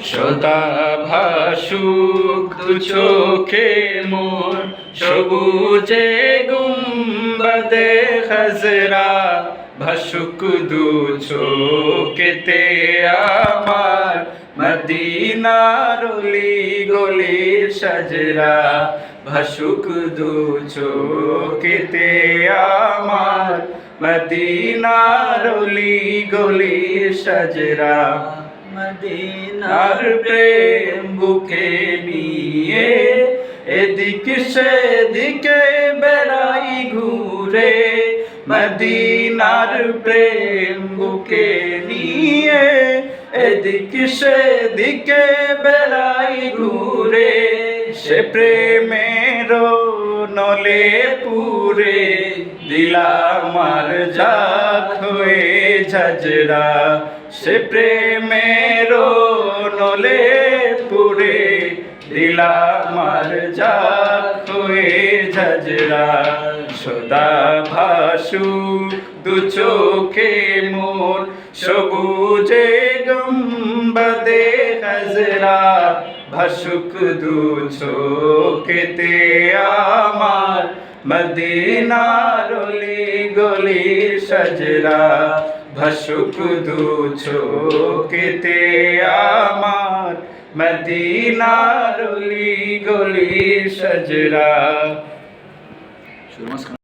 সদা ভাসুক দু চোখে মোর সবুজে গুম্বাদে খাজরা ভাসুক দু চোখেতে আমার মদিনার অলি গলির সাজরা ভাসুক দু চোখেতে আমার মদিনার অলি গলির সাজরা মদিনার প্রেম বুকে নিয়ে এদিক সেদিকে বেড়াই ঘুরে মদিনার প্রেম বুকে নিয়ে এদিক সেদিকে বেড়াই ঘুরে সে প্রেমের নলে পুরে দিলামার জাগ হয়ে ঝাজরা সে প্রেমের নলে পুরে দিলামার জাগ হয়ে ঝাজরা সদা ভাসু দু চোখে মোর সবুজে গম্বাদে খাজরা ভাসুক দু চোখেতে আমার মদিনার অলি গলির সাজরা ভাসুক দু চোখেতে আমার মদিনার অলি গলির সাজরা।